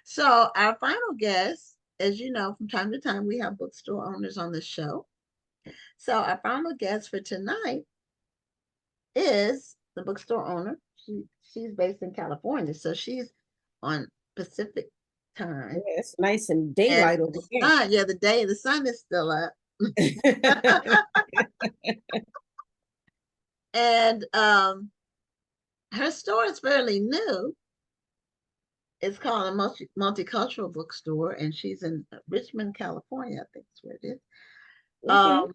So our final guest, as you know, from time to time, we have bookstore owners on the show. So our final guest for tonight is the bookstore owner. She's based in California, so she's on Pacific Yeah, time. it's nice and And daylight over the there. sun, yeah, the sun is still up. And her store is fairly new. It's called a multicultural bookstore, and she's in Richmond, California, I think is where it is. Okay. Um,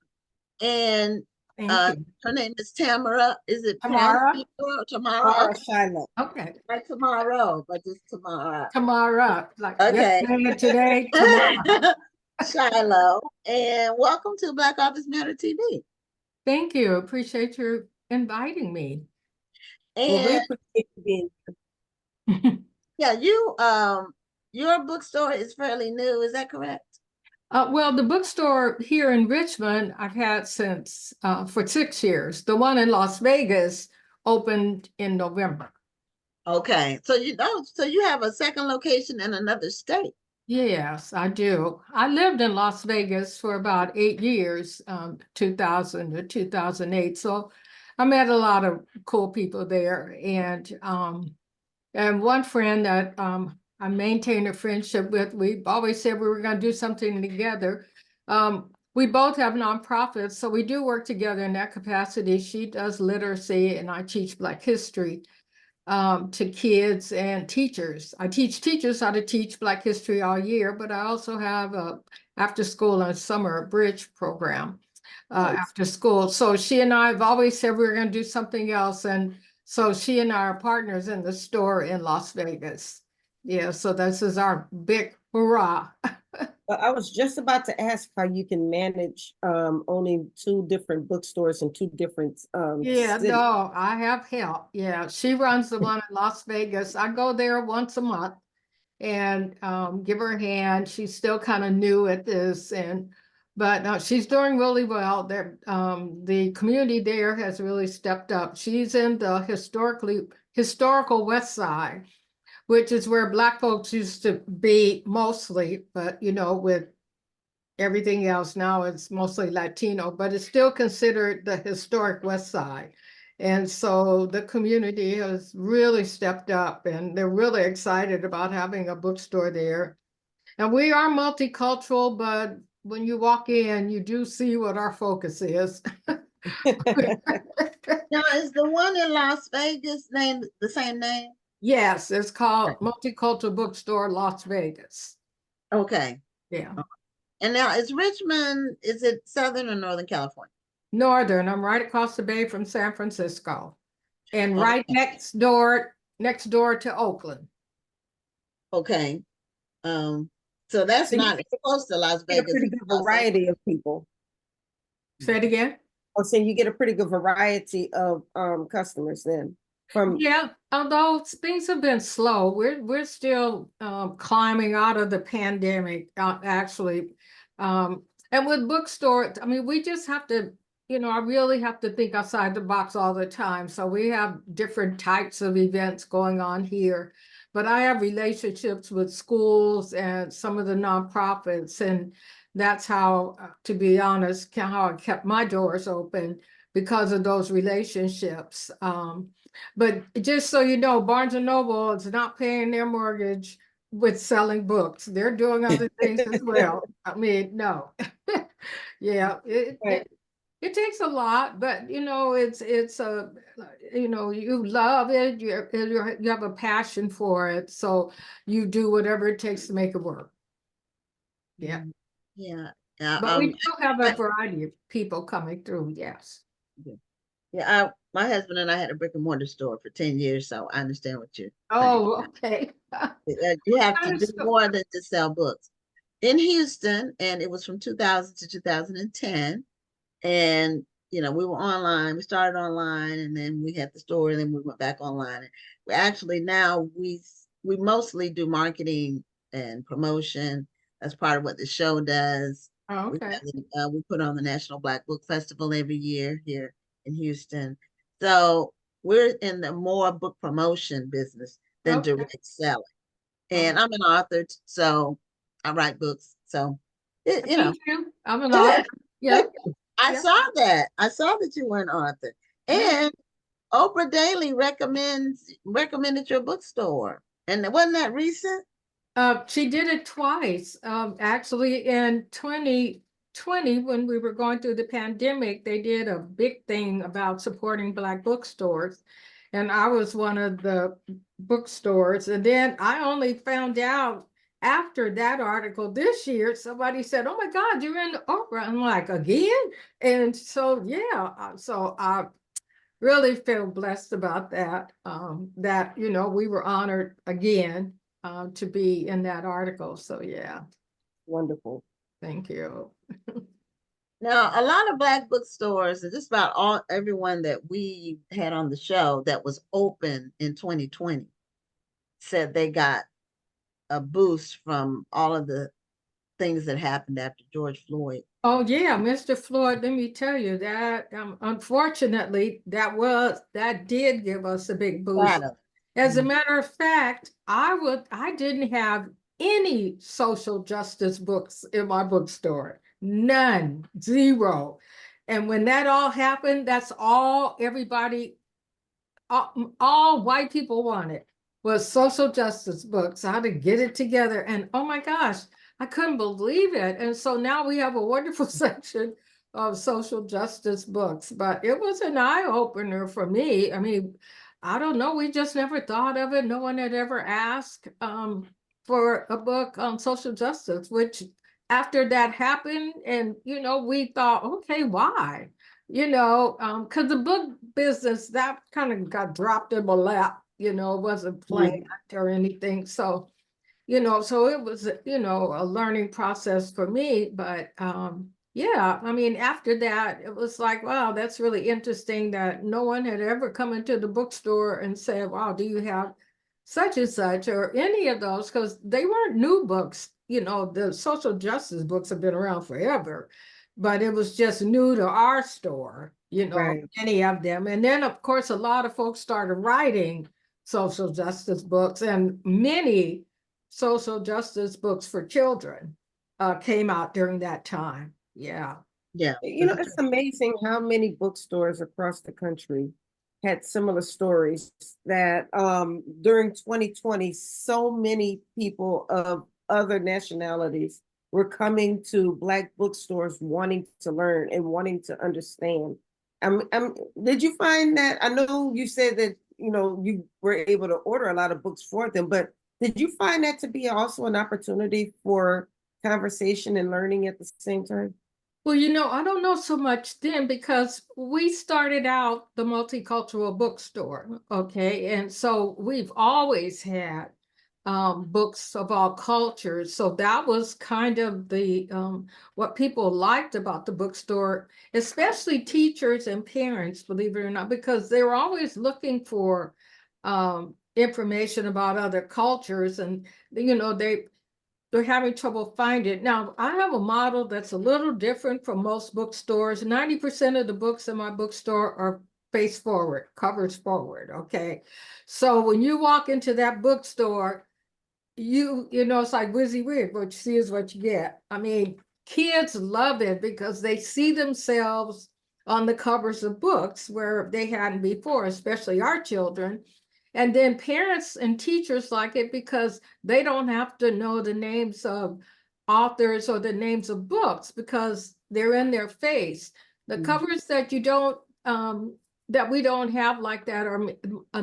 and Thank you. her name is Tamara. Is it pronounced Tamara? Tamara or Tamara? Tamara Okay, Shiloh. Okay. like tomorrow, but just Tamara. Tamara. Like Okay. yesterday and today, tomorrow. Shiloh, and welcome to Black Office Matter TV. Thank you. Appreciate you inviting me. Well, we And appreciate you being yeah, your bookstore is fairly new, is that correct? Well, the bookstore here in Richmond, I've had since for 6 years. The one in Las Vegas opened in November. Okay, so you have a second location in another state. Yes, I do. I lived in Las Vegas for about 8 years, 2000 to 2008. So I met a lot of cool people there. And one friend that I maintain a friendship with, we always said we were going to do something together. We both have nonprofits, so we do work together in that capacity. She does literacy and I teach Black history to kids and teachers. I teach teachers how to teach Black history all year, but I also have a after school and summer bridge program after school. So she and I have always said we were going to do something else. And so she and I are partners in the store in Las Vegas. Yeah, so this is our big hurrah. I was just about to ask how you can manage owning two different bookstores in two different Yeah, cities. no, I have help. Yeah, she runs the one in Las Vegas. I go there once a month and give her a hand. She's still kind of new at this, but she's doing really well. The community there has really stepped up. She's in the historical West Side, which is where Black folks used to be mostly, but with everything else now it's mostly Latino, but it's still considered the historic West Side. And so the community has really stepped up and they're really excited about having a bookstore there. And we are multicultural, but when you walk in, you do see what our focus is. Now, is the one in Las Vegas named the same name? Yes, it's called Multicultural Bookstore Las Vegas. Okay. Yeah. And now is it Southern or Northern California? Northern. I'm right across the bay from San Francisco. And right next door to Oakland. Okay. So that's not close to Las Get a Vegas. pretty good variety of people. Say it again. I'm saying you get a pretty good variety of customers then. Yeah, although things have been slow, we're still climbing out of the pandemic, actually. And with bookstore, I mean, we just have to, I really have to think outside the box all the time. So we have different types of events going on here, but I have relationships with schools and some of the nonprofits, and that's how, to be honest, how I kept my doors open because of those relationships. But just so you know, Barnes and Noble is not paying their mortgage with selling books. They're doing other things as well. I mean, no. Yeah, it takes a lot, but it's a you love it, you have a passion for it, so you do whatever it takes to make it work. Yeah. Yeah. But we do have a variety of people coming through, yes. Yeah, my husband and I had a brick and mortar store for 10 years, so I understand what you're saying. Oh, okay. You have to do more than just sell books. In Houston, and it was from 2000 to 2010. And we were online. We started online, and then we had the store, and then we went back online. And we actually now we mostly do marketing and promotion. That's part of what the show does. Oh, okay. We put on the National Black Book Festival every year here in Houston. So we're in the more book promotion business than direct selling. and I'm an author, so I write books. So, you know, Me too. I'm an author. Yeah. I Yeah. saw that. I saw that you were an author, Yeah. and Oprah Daily recommended your bookstore, and wasn't that recent? She did it twice. Actually, in 2020, when we were going through the pandemic, they did a big thing about supporting Black bookstores. And I was one of the bookstores. And then I only found out after that article this year, somebody said, "Oh my God, you're in Oprah." I'm like, again? And so, yeah, so I really feel blessed about that, that, we were honored again to be in that article. So yeah, Wonderful. thank you. Now, a lot of Black bookstores, and just about everyone that we had on the show that was open in 2020, said they got a boost from all of the things that happened after George Floyd. Oh yeah, Mr. Floyd, let me tell you that unfortunately that did give us a big boost. As a matter of fact, I didn't have any social justice books in my bookstore. None, zero. And when that all happened, that's all everybody, all white people wanted was social justice books, how to get it together. And oh my gosh, I couldn't believe it. And so now we have a wonderful section of social justice books, but it was an eye opener for me. I mean, I don't know, we just never thought of it. No one had ever asked for a book on social justice, which after that happened, and we thought, okay, why? Because the book business, that kind of got dropped in my lap, wasn't planned or anything. So, so it was, a learning process for me. But yeah, I mean, after that, it was like, wow, that's really interesting that no one had ever come into the bookstore and said, wow, do you have such and such or any of those? Because they weren't new books. The social justice books have been around forever, but it was just new to our store, Right. many of them. And then, of course, a lot of folks started writing social justice books, and many social justice books for children came out during that time. Yeah. Yeah. It's amazing how many bookstores across the country had similar stories that during 2020, so many people of other nationalities were coming to Black bookstores wanting to learn and wanting to understand. Did you find that? I know you said that, you were able to order a lot of books for them, but did you find that to be also an opportunity for conversation and learning at the same time? Well, I don't know so much then because we started out the Multicultural Bookstore, okay? And so we've always had books of all cultures. So that was kind of the what people liked about the bookstore, especially teachers and parents, believe it or not, because they were always looking for information about other cultures, and they're having trouble finding it. Now, I have a model that's a little different from most bookstores. 90% of the books in my bookstore are face forward, covers forward, okay? So when you walk into that bookstore, it's like Wizzy Wig, what you see is what you get. I mean, kids love it because they see themselves on the covers of books where they hadn't before, especially our children. And then parents and teachers like it because they don't have to know the names of authors or the names of books because they're in their face. The covers that you don't that we don't have like that are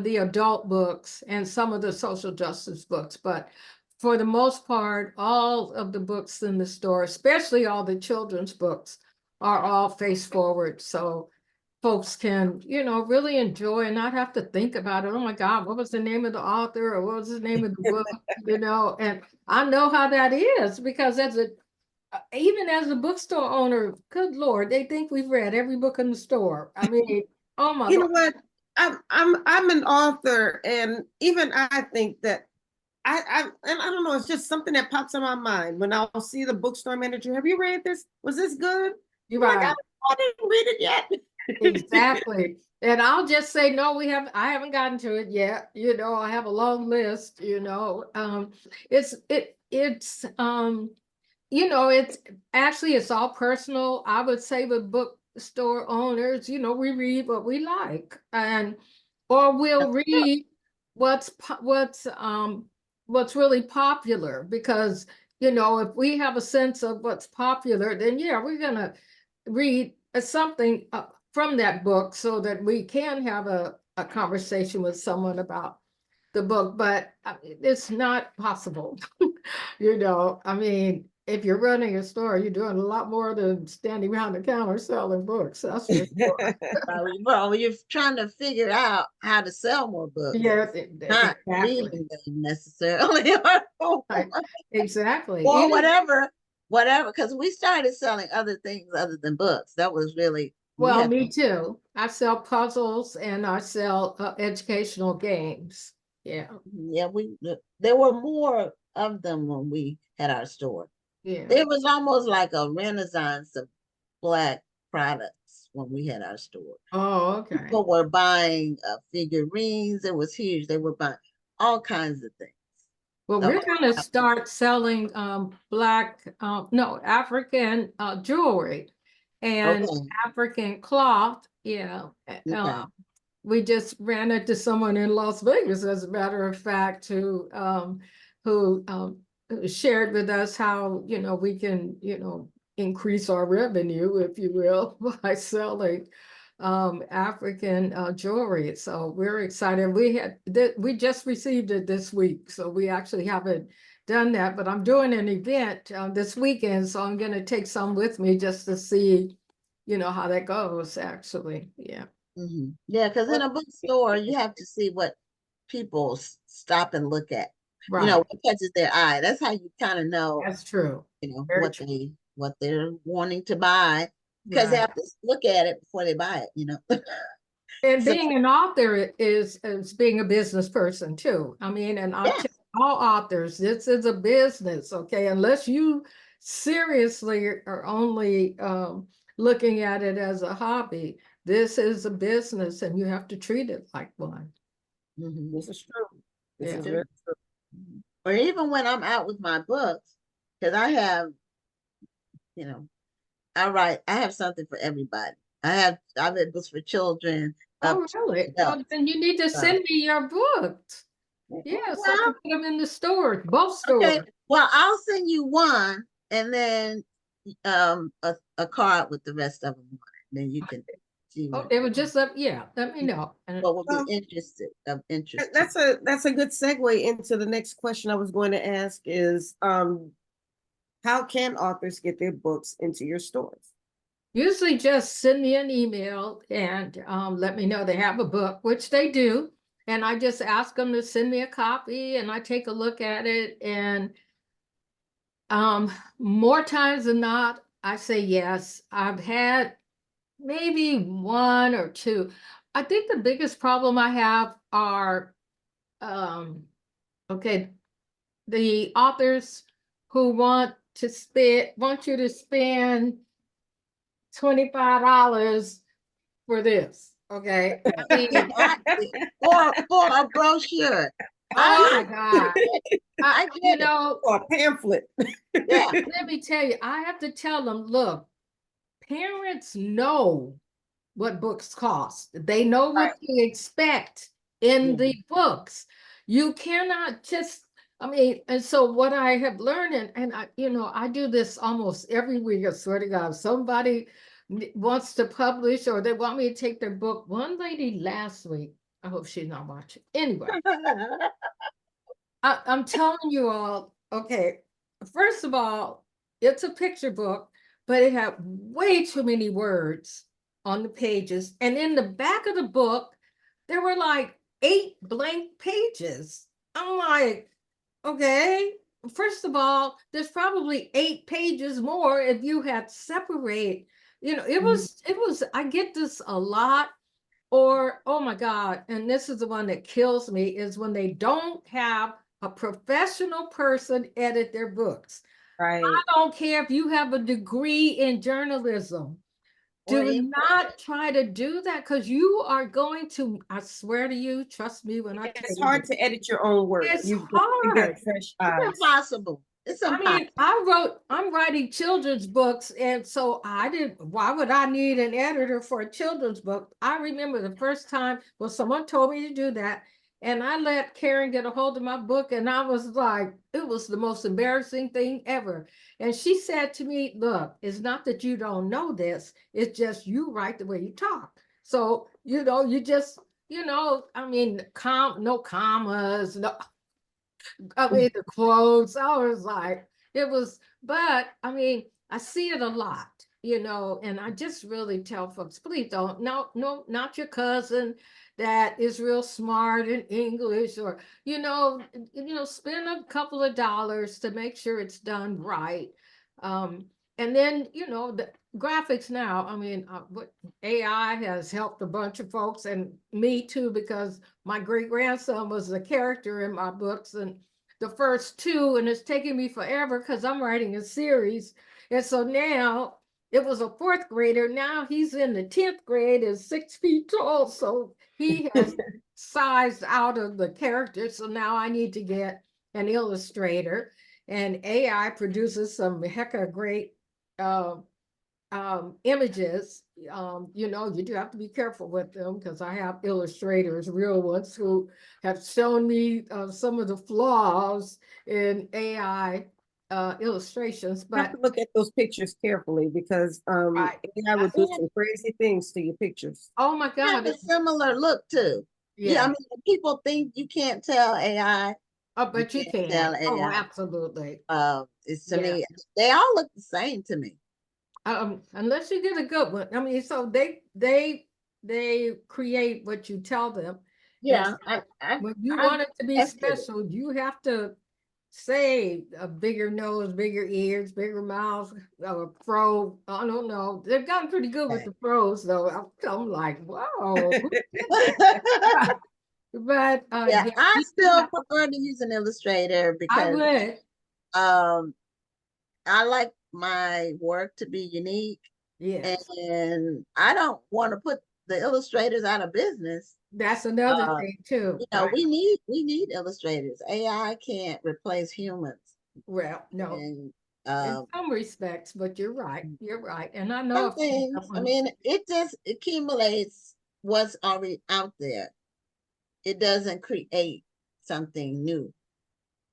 the adult books and some of the social justice books. But for the most part, all of the books in the store, especially all the children's books, are all face forward. So folks can, really enjoy and not have to think about it. Oh my God, what was the name of the author or what was the name of the book, and I know how that is because even as a bookstore owner, good Lord, they think we've read every book in the store. I mean, oh my You know God. what? I'm an author, and even I think that and I don't know, it's just something that pops in my mind when I'll see the bookstore manager. Have you read this? Was this good? You're I'm like, right. I didn't read it yet. Exactly. And I'll just say, no, I haven't gotten to it yet. I have a long list, it's actually, it's all personal. I would say with bookstore owners, we read what we like, or we'll read what's really popular, because, if we have a sense of what's popular, then yeah, we're gonna read something from that book so that we can have a conversation with someone about the book. But it's not possible. I mean, if you're running a store, you're doing a lot more than standing behind the counter selling books. That's for sure. Well, you're trying to figure out how to sell more books, Yeah, not exactly. reading them necessarily. Right. Exactly. Or Even, whatever, because we started selling other things other than books. That was really, we well, had, me too. I sell puzzles and I sell educational games. Yeah. yeah, there were more of them when we had our store. Yeah. There was almost like a renaissance of Black products when we had our store. Oh, okay. People were buying figurines. It was huge. They were buying all kinds of things. Well, So, we're going to start selling African jewelry and okay, African cloth. Yeah. okay. We just ran into someone in Las Vegas, as a matter of fact, who shared with us how, we can, increase our revenue, if you will, by selling African jewelry. So we're excited. We just received it this week, so we actually haven't done that, but I'm doing an event this weekend, so I'm going to take some with me just to see, how that goes, actually. Yeah. Yeah, because in a bookstore, you have to see what people stop and look at. Right. What catches their eye. That's how you kind of know, That's true. Very true. what they're wanting to buy, because they Right. have to look at it before they buy it. And So, being an author is being a business person too. I mean, and I tell yes. all authors, this is a business, okay? Unless you seriously are only looking at it as a hobby, this is a business and you have to treat it like one. This is true. This Yeah. is very true. Or even when I'm out with my books, because you know, I have something for everybody. I've had books for children up Oh, to really? Well, adults. then you need to So, send me your books. Yeah, so I can well, put them in the store, both okay. stores. Well, I'll send you one and then a card with the rest of them on it. Then you can see Oh, they were just let me know. And what would be Well, of interest to you. that's a good segue into the next question I was going to ask is how can authors get their books into your stores? usually just send me an email and let me know they have a book, which they do. And I just ask them to send me a copy and I take a look at it. And more times than not, I say yes. I've had maybe one or two. I think the biggest problem I have are, okay, the authors who want you to spend $25 for this. Okay. I mean, Exactly. For a brochure. oh my I God. I get it. Or a pamphlet. Yeah. Let me tell you, I have to tell them, look, parents know what books cost. They know what to expect in the books. You cannot just, I mean, and so what I have learned, and I do this almost every week, I swear to God, if somebody wants to publish or they want me to take their book. One lady last week, I hope she's not watching. Anyway, I'm telling you all, okay, first of all, it's a picture book, but it had way too many words on the pages. And in the back of the book, there were like 8 blank pages. I'm like, okay, first of all, there's probably 8 pages more if you had separate, I get this a lot. Or, oh my God, and this is the one that kills me, is when they don't have a professional person edit their books. Right. I don't care if you have a degree in journalism. or Do input. not try to do that because you are going to, I swear to you, trust me when I tell It's you. hard to edit your own work. It's You've got to hard. get fresh It's eyes. impossible. It's I impossible. mean, I'm writing children's books, and so why would I need an editor for a children's book? I remember the first time, well, someone told me to do that, and I let Karen get a hold of my book, and I was like, it was the most embarrassing thing ever. And she said to me, look, it's not that you don't know this, it's just you write the way you talk. So, you just, I mean, no commas, no, I mean, the clothes, I was like, but I mean, I see it a lot, and I just really tell folks, please don't, no, not your cousin that is real smart in English, or, spend a couple of dollars to make sure it's done right. And then, the graphics now, I mean, what AI has helped a bunch of folks and me too, because my great grandson was a character in my books, and the first two, and it's taking me forever because I'm writing a series. And so now it was a fourth grader. Now he's in the 10th grade, is 6 feet tall. So he has sized out of the character. So now I need to get an illustrator, and AI produces some heck of great uh, images. You do have to be careful with them because I have illustrators, real ones, who have shown me some of the flaws in AI illustrations. You have But to look at those pictures carefully because right, AI will do some crazy things to your pictures. oh my They have God, a similar look too. Yeah, I yeah, mean, people think you can't tell AI. oh, You but you can't tell can. Oh, AI. absolutely. It's to Yeah. me, they all look the same to me. Unless you get a good one. I mean, so they create what you tell them. And Yeah, so when you I've want it to be tested it. special, you have to say a bigger nose, bigger ears, bigger mouth, a fro. I don't know. They've gotten pretty good with the fros, though. I'm like, wow. But Yeah, yeah, I still prefer to use an illustrator I because would. um I like my work to be unique, Yes, and I don't want to put the illustrators out of business. that's another Uh, thing too, you know, right? we need illustrators. AI can't replace humans, Well, no, and in um, some respects, but you're right. You're right, and I know some a few good things. I ones. mean, it just accumulates what's already out there. It doesn't create something new,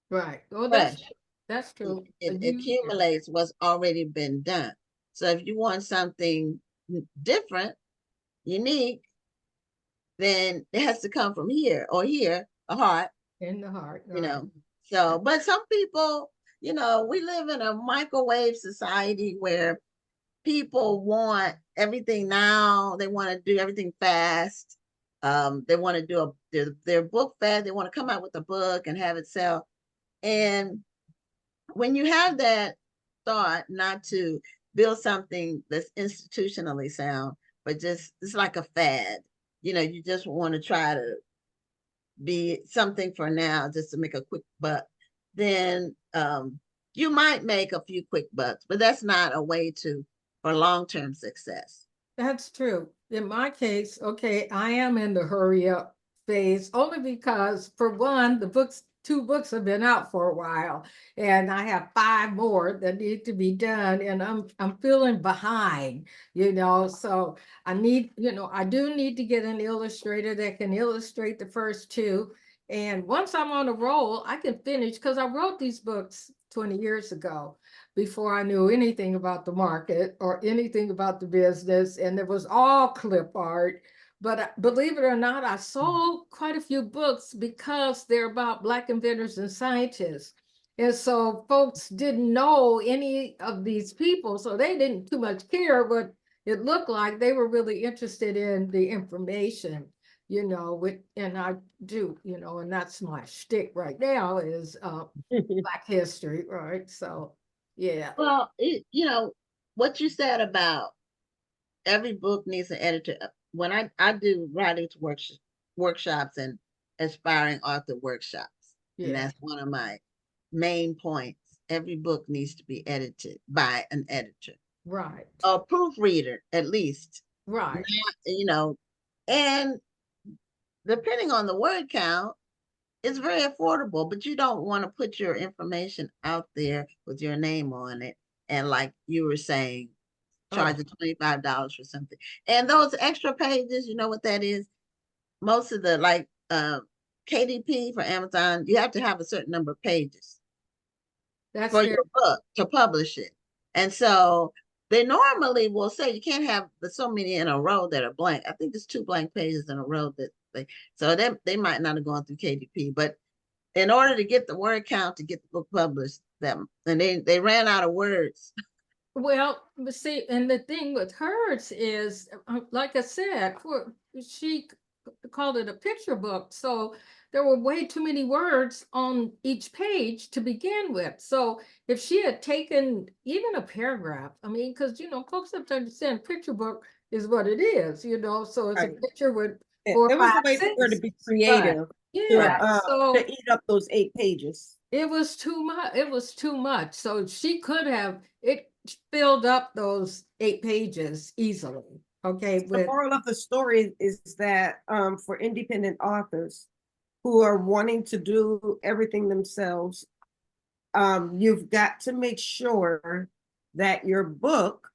Right. Well, fresh. that's It, true. it accumulates what's already been done. So if you want something different, unique, then it has to come from here or here, a heart, In the heart, you right? know. So, but some people, we live in a microwave society where people want everything now. They want to do everything fast. They want to do their book fast. They want to come out with a book and have it sell. And when you have that thought not to build something that's institutionally sound, but just it's like a fad, you just want to try to be something for now just to make a quick buck, then you might make a few quick bucks, but that's not a way for long-term success. That's true. In my case, okay, I am in the hurry up phase only because, for one, two books have been out for a while, and I have five more that need to be done, and I'm feeling behind, So I do need to get an illustrator that can illustrate the first two. And once I'm on a roll, I can finish because I wrote these books 20 years ago, before I knew anything about the market or anything about the business. And it was all clip art. But believe it or not, I sold quite a few books because they're about Black inventors and scientists. And so folks didn't know any of these people, so they didn't too much care, but it looked like they were really interested in the information, and I do, and that's my shtick right now is Black history, right? So yeah. Well, what you said about every book needs an editor. When I do writing workshops and aspiring author workshops, and Yeah. that's one of my main points. Every book needs to be edited by an editor. Right. a proofreader at least, Right. you know, and depending on the word count, it's very affordable, but you don't want to put your information out there with your name on it. And like you were saying, charge Oh, $25 for something. And those extra pages, you know what that is? Most of the like KDP for Amazon, you have to have a certain number of pages that's for their, your book to publish it. And so they normally will say you can't have so many in a row that are blank. I think it's 2 blank pages in a row that so they might not have gone through KDP, but in order to get the word count to get the book published, them and they ran out of words. well, but see, and the thing with hers is, like I said, she called it a picture book. So there were way too many words on each page to begin with. So if she had taken even a paragraph, I mean, because, folks have to understand picture book is what it is, so it's a Right. picture with Yeah, 4 or it was 5 a way for her to sentences. be Right. creative Yeah. So to eat up those 8 pages. it was too much. It was too much. So she could have it filled up those 8 pages easily. Okay. The With moral of the story is that for independent authors who are wanting to do everything themselves, you've got to make sure that your book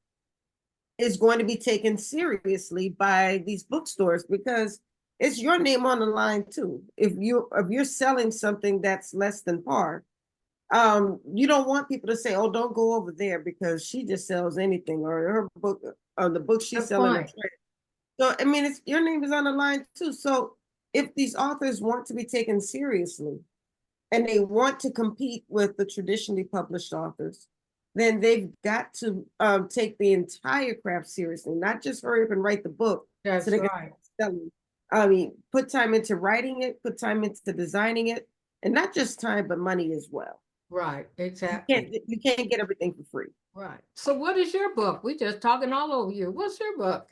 is going to be taken seriously by these bookstores, because it's your name on the line too. If you're selling something that's less than par, you don't want people to say, "Oh, don't go over there because she just sells anything," or her book, or the book she's the selling. point. So I mean, it's your name is on the line too. So if these authors want to be taken seriously and they want to compete with the traditionally published authors, then they've got to take the entire craft seriously, not just hurry up and write the book so That's they can right. sell it. I mean, put time into writing it, put time into designing it, and not just time, but money as well. Right. You Exactly. can't get everything for free. Right. So what is your book? We just talking all over you. What's your book?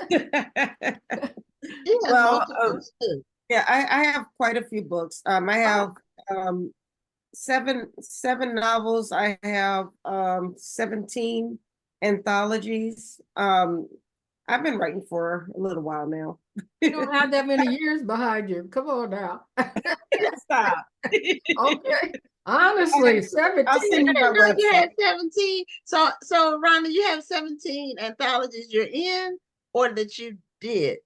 She has Well, multiples too. yeah, I have quite a few books. I have um, seven novels. I have 17 anthologies. I've been writing for a little while now. You don't have that many years behind you. Come on now. Stop. Okay. Honestly, I'll 17. send I you my didn't know you had website. 17. So Rhonda, you have 17 anthologies you're in or that you did.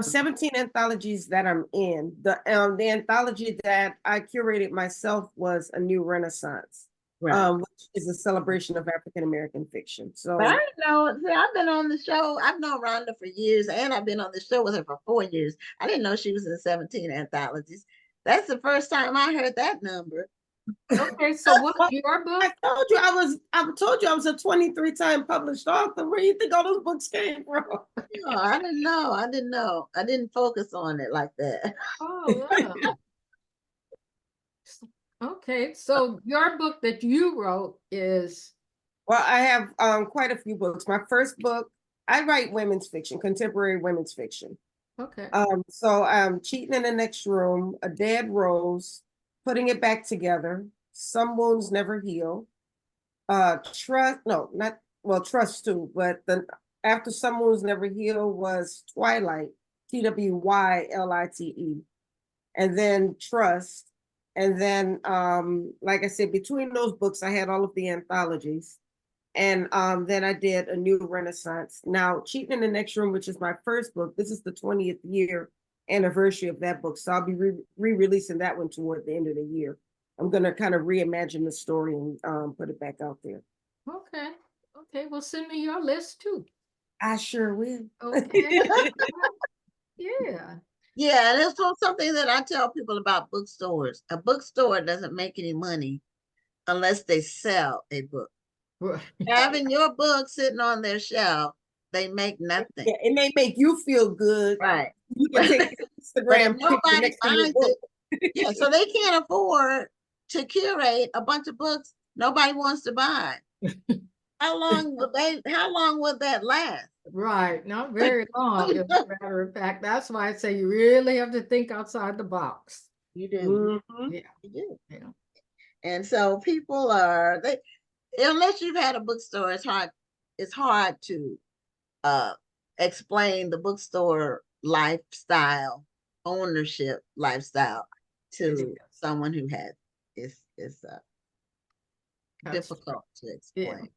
17 anthologies that I'm in. The anthology that I curated myself was A New Renaissance, Right. which is a celebration of African American fiction. But I So didn't know. See, I've been on the show. I've known Rhonda for years, and I've been on the show with her for 4 years. I didn't know she was in 17 anthologies. That's the first time I heard that number. Okay, so what's well, your book? I told you I was a 23-time published author. Where do you think all those books came from? No, I didn't know. I didn't know. I didn't focus on it like that. Oh, wow. Okay, so your book that you wrote is Well, I have quite a few books. My first book, I write women's fiction, contemporary women's fiction. okay. So Cheating in the Next Room, A Dead Rose, Putting It Back Together, Some Wounds Never Heal, Trust, no, not, well, Trust too, but then after Some Wounds Never Heal was Twilight, Twylite, and then Trust. And then, like I said, between those books, I had all of the anthologies. And then I did A New Renaissance. Now, Cheating in the Next Room, which is my first book, this is the 20th year anniversary of that book. So I'll be re-releasing that one toward the end of the year. I'm going to kind of reimagine the story and put it back out there. Okay. Okay, well, send me your list too. I sure will. Okay. Yeah. Yeah, and it's something that I tell people about bookstores. A bookstore doesn't make any money unless they sell a book. Right. Having your book sitting on their shelf, they make nothing. Yeah, it may make you feel good. Right. You can take it to But if Instagram picture nobody next to your finds book. it, yeah, so they can't afford to curate a bunch of books nobody wants to buy. How long would that last? Right, not very long, as a matter of fact. That's why I say you really have to think outside the box. You do. Mhm. Yeah, You do. yeah. And so people are unless you've had a bookstore, it's hard to explain the bookstore lifestyle, ownership lifestyle It to is. someone who has it's That's difficult to Yeah. explain.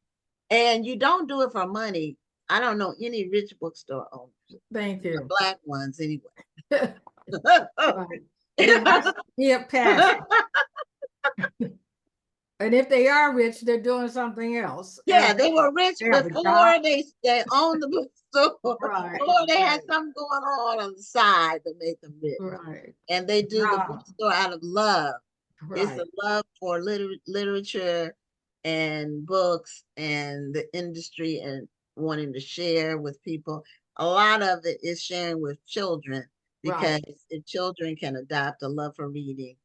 And you don't do it for money. I don't know any rich bookstore owners, Thank the you. black ones anyway. Right. It has to be a passion. And if they are rich, they're doing something else. Yeah, they were rich They have a before job. they owned the bookstore, Right, or they had right. something going on the side that made them rich. Right, And they do the Job. bookstore out of love. It's right, a love for literature and books and the industry and wanting to share with people. A lot of it is sharing with children because right, if children can adopt a love for reading,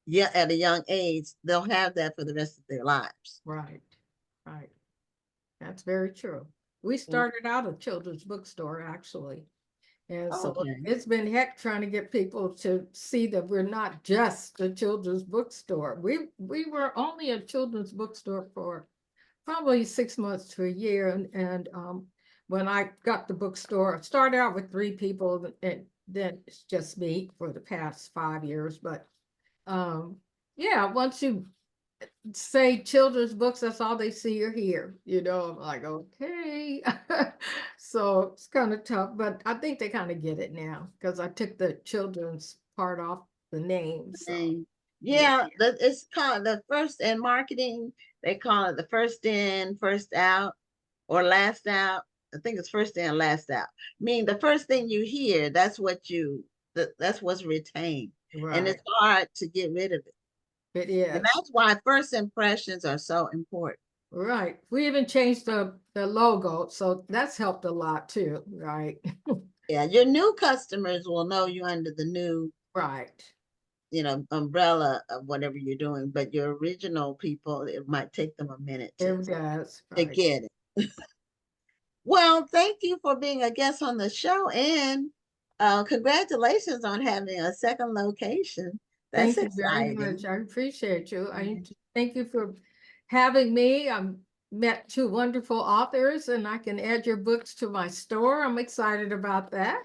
yeah, at a young age, they'll have that for the rest of their lives. right, right. That's very true. We Mm. started out a children's bookstore, actually. And so Okay. it's been heck trying to get people to see that we're not just a children's bookstore. We were only a children's bookstore for probably 6 months to a year. And when I got the bookstore, I started out with 3 people, and then it's just me for the past 5 years. But yeah, once you say children's books, that's all they see or hear. I'm like, okay. So it's kind of tough, but I think they kind of get it now because I took the children's part off the name. So Yeah, it's called the first in marketing. They call it the first in, first out, or last out. I think it's first in, last out. I mean, the first thing you hear, that's what's retained, and right, it's hard to get rid of it. it And is. that's why first impressions are so important. Right. We even changed the logo, so that's helped a lot too, right? Yeah, your new customers will know you under the new, Right. umbrella of whatever you're doing, but your original people, it might take them a minute It to does. Right. get it. Well, thank you for being a guest on the show, and congratulations on having a second location. That's Thank you very exciting. much. I appreciate you. I Mhm. thank you for having me. I met 2 wonderful authors, and I can add your books to my store. I'm excited about that.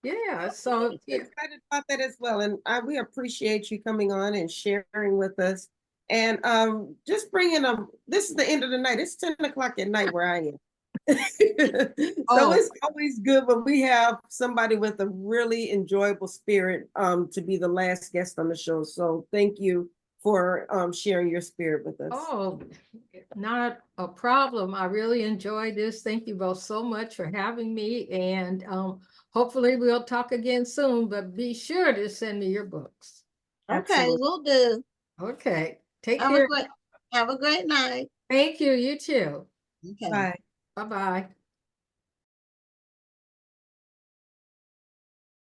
Yeah. So yeah, Excited about that as well. And we appreciate you coming on and sharing with us. And just bringing this is the end of the night. It's 10 o'clock at night where I am. So oh, it's always good when we have somebody with a really enjoyable spirit to be the last guest on the show. So thank you for sharing your spirit with us. oh, not a problem. I really enjoyed this. Thank you both so much for having me. And hopefully we'll talk again soon, but be sure to send me your books. Okay, Absolutely. we'll do. Okay. Take Have a care. great, have a great night. Thank you. You too. Okay. Bye. Bye-bye.